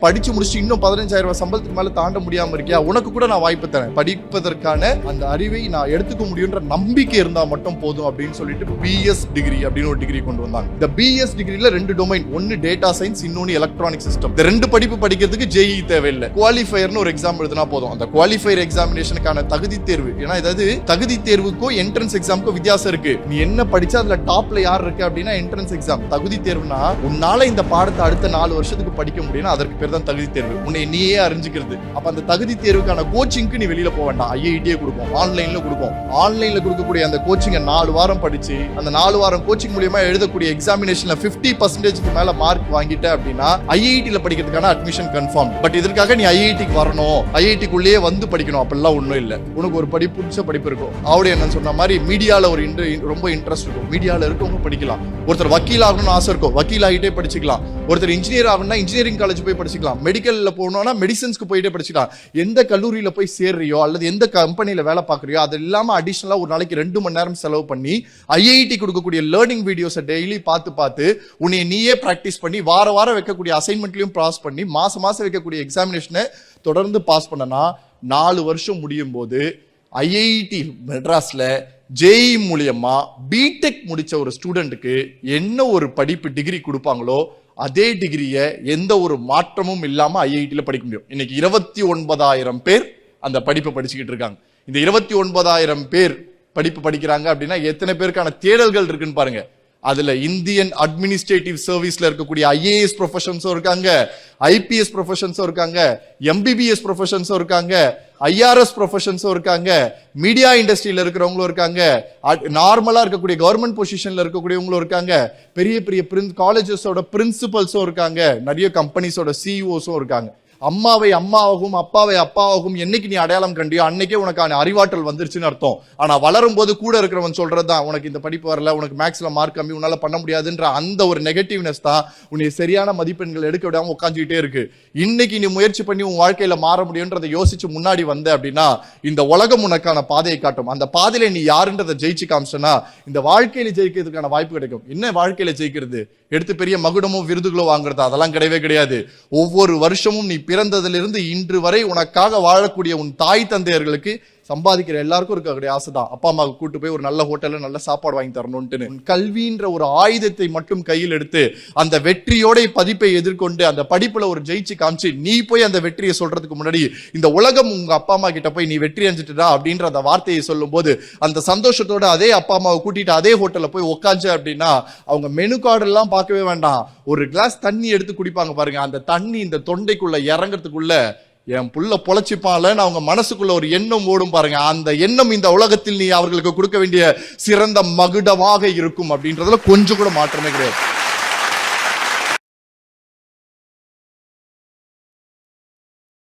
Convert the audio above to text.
படிச்சு முடிச்சு இன்னும் 15,000 ரூபாய் சம்பளத்துக்கு மேல தாண்ட முடியாம இருக்கியா, உனக்கு கூட நான் வாய்ப்பு தரேன். படிப்பதற்கான அந்த அறிவை நான் எடுத்துக்க முடியுன்ற நம்பிக்கை இருந்தா மட்டும் போதும் அப்படின்னு சொல்லிட்டு பிஎஸ் டிகிரி அப்படின்னு ஒரு டிகிரி கொண்டு வந்தாங்க. இந்த பிஎஸ் டிகிரில 2 டொமைன், ஒன்னு டேட்டா சயின்ஸ், இன்னொன்னு எலக்ட்ரானிக் சிஸ்டம். இந்த 2 படிப்பு படிக்கிறதுக்கு ஜேஇ தேவையில்லை. குவாலிஃபயர்னு ஒரு எக்ஸாம் எழுதினா போதும். அந்த குவாலிஃபயர் எக்ஸாமினேஷனுக்கான தகுதி தேர்வு, ஏன்னா ஏதாவது தகுதி தேர்வுக்கும் என்ட்ரன்ஸ் எக்ஸாமுக்கும் வித்தியாசம் இருக்கு. நீ என்ன படிச்சா அதுல டாப்ல யார் இருக்கு அப்படின்னா என்ட்ரன்ஸ் எக்ஸாம். தகுதி தேர்வுனா உன்னால இந்த பாடத்தை அடுத்த 4 வருஷத்துக்கு படிக்க முடியும்னா அதற்கு தான் தகுதி தேர்வு. உன்னை நீயே அறிஞ்சுக்கிறது. அப்ப அந்த தகுதி தேர்வுக்கான கோச்சிங்க்கு நீ வெளியில போக வேண்டாம். ஐஐடியே கொடுக்கும், ஆன்லைன்ல கொடுக்கும். ஆன்லைன்ல கொடுக்கக்கூடிய அந்த கோச்சிங்கை 4 வாரம் படிச்சு அந்த 4 வாரம் கோச்சிங் மூலமா எழுதக்கூடிய எக்ஸாமினேஷன்ல 50% மேல மார்க் வாங்கிட்ட அப்படின்னா ஐஐடில படிக்கிறதுக்கான அட்மிஷன் கன்ஃபார்ம். பட் இதற்காக நீ ஐஐடிக்கு வரணும், ஐஐடிக்குள்ளேயே வந்து படிக்கணும் அப்படிலாம் ஒண்ணும் இல்ல. உனக்கு ஒரு பிடிச்ச படிப்பு இருக்கும். அவரு என்ன சொன்ன மாதிரி மீடியால ஒரு ரொம்ப இன்ட்ரெஸ்ட் இருக்கும், மீடியால இருக்கவங்க படிக்கலாம். ஒருத்தர் வக்கீல் ஆகணும்னு ஆசை இருக்கும், வக்கீல் ஆகிட்டே படிச்சுக்கலாம். ஒருத்தர் இன்ஜினியர் ஆகணும்னா இன்ஜினியரிங் காலேஜ் போய் படிச்சுக்கலாம். மெடிக்கல்ல போகணும்னா மெடிசன்ஸ்க்கு போயிட்டே படிச்சுக்கலாம். எந்த கல்லூரியில போய் சேர்றியோ அல்லது எந்த கம்பெனியில வேலை பார்க்கறியோ அது இல்லாம அடிஷனலா ஒரு நாளைக்கு 2 மணி நேரம் செலவு பண்ணி ஐஐடி கொடுக்கக்கூடிய லேர்னிங் வீடியோஸை டெய்லி பார்த்து உன்னை நீயே பிராக்டிஸ் பண்ணி வாரம் வைக்கக்கூடிய அசைன்மெண்ட்லயும் பாஸ் பண்ணி மாசம் வைக்கக்கூடிய எக்ஸாமினேஷனை தொடர்ந்து பாஸ் பண்ணனா 4 வருஷம் முடியும் போது ஐஐடி மெட்ராஸ்ல ஜேஇ மூலியமா பிடெக் முடிச்ச ஒரு ஸ்டூடெண்ட்டுக்கு என்ன ஒரு படிப்பு டிகிரி கொடுப்பாங்களோ அதே டிகிரியை எந்த ஒரு மாற்றமும் இல்லாம ஐஐடியில் படிக்க முடியும். இன்னைக்கு 29,000 பேர் அந்த படிப்பை படிச்சுக்கிட்டு இருக்காங்க. இந்த 29,000 பேர் படிப்பு படிக்கிறாங்க அப்படின்னா எத்தனை பேருக்கான தேடல்கள் இருக்குன்னு பாருங்க. அதுல இந்தியன் அட்மினிஸ்ட்ரேட்டிவ் சர்வீஸ்ல இருக்கக்கூடிய ஐஏஎஸ் ப்ரொஃபஷன்ஸும் இருக்காங்க, ஐபிஎஸ் ப்ரொஃபஷன்ஸும் இருக்காங்க, எம்பிபிஎஸ் ப்ரொஃபஷன்ஸும் இருக்காங்க, ஐஆர்எஸ் ப்ரொஃபஷன்ஸும் இருக்காங்க, மீடியா இண்டஸ்ட்ரியில இருக்கிறவங்களும் இருக்காங்க, நார்மலா இருக்கக்கூடிய கவர்மெண்ட் பொசிஷன்ல இருக்கக்கூடியவங்களும் இருக்காங்க, பெரிய பெரிய காலேஜஸோட பிரின்சிபல்ஸும் இருக்காங்க, நிறைய கம்பெனிஸோட சிஇஓஸும் இருக்காங்க. அம்மாவை அம்மாவாகவும் அப்பாவை அப்பாவாகவும் என்னைக்கு நீ அடையாளம் கண்டியோ அன்னைக்கே உனக்கான அறிவாற்றல் வந்துருச்சுன்னு அர்த்தம். ஆனா வளரும் போது கூட இருக்கிறவன் சொல்றதுதான் உனக்கு இந்த படிப்பு வரல, உனக்கு மேக்ஸ்ல மார்க் கம்மி, உன்னால பண்ண முடியாதுன்ற அந்த ஒரு நெகட்டிவ்னஸ் தான் உன்னை சரியான மதிப்பெண்கள் எடுக்க விடாம உட்காந்துக்கிட்டே இருக்கு. இன்னைக்கு நீ முயற்சி பண்ணி உன் வாழ்க்கையில மாற முடியும்ன்றதை யோசிச்சு முன்னாடி வந்த அப்படின்னா இந்த உலகம் உனக்கான பாதையை காட்டும். அந்த பாதையில நீ யாருன்றதை ஜெயிச்சு காமிச்சனா இந்த வாழ்க்கையில ஜெயிக்கிறதுக்கான வாய்ப்பு கிடைக்கும். என்ன வாழ்க்கையில ஜெயிக்கிறது? எடுத்து பெரிய மகுடமோ விருதுகளோ வாங்குறது அதெல்லாம் கிடையவே கிடையாது. ஒவ்வொரு வருஷமும் நீ பிறந்ததிலிருந்து இன்று வரை உனக்காக வாழக்கூடிய உன் தாய் தந்தையர்களுக்கு சம்பாதிக்கிற எல்லாருக்கும் இருக்கக்கூடிய ஆசைதான் அப்பா அம்மாவுக்கு கூட்டு போய் ஒரு நல்ல ஹோட்டல்ல நல்ல சாப்பாடு வாங்கி தரணும்னு. கல்வின்ற ஒரு ஆயுதத்தை மட்டும் கையில் எடுத்து அந்த வெற்றியோட பதிப்பை எதிர்கொண்டு அந்த படிப்புல ஒரு ஜெயிச்சு காமிச்சு நீ போய் அந்த வெற்றியை சொல்றதுக்கு முன்னாடி இந்த உலகம் உங்க அப்பா அம்மா கிட்ட போய் நீ வெற்றி அடைஞ்சிட்டா அப்படின்ற அந்த வார்த்தையை சொல்லும் போது அந்த சந்தோஷத்தோட அதே அப்பா அம்மாவை கூட்டிட்டு அதே ஹோட்டல்ல போய் உட்காந்து அப்படின்னா அவங்க மெனு கார்டு எல்லாம் பார்க்கவே வேண்டாம், ஒரு கிளாஸ் தண்ணி எடுத்து குடிப்பாங்க பாருங்க. அந்த தண்ணி இந்த தொண்டைக்குள்ள இறங்கறதுக்குள்ள என் புள்ள பொழைச்சிப்பான்லன்னு அவங்க மனசுக்குள்ள ஒரு எண்ணம் ஓடும் பாருங்க. அந்த எண்ணம் இந்த உலகத்தில் நீ அவர்களுக்கு கொடுக்க வேண்டிய சிறந்த மகுடமாக இருக்கும் அப்படின்றதுல கொஞ்சம் கூட மாற்றமே கிடையாது.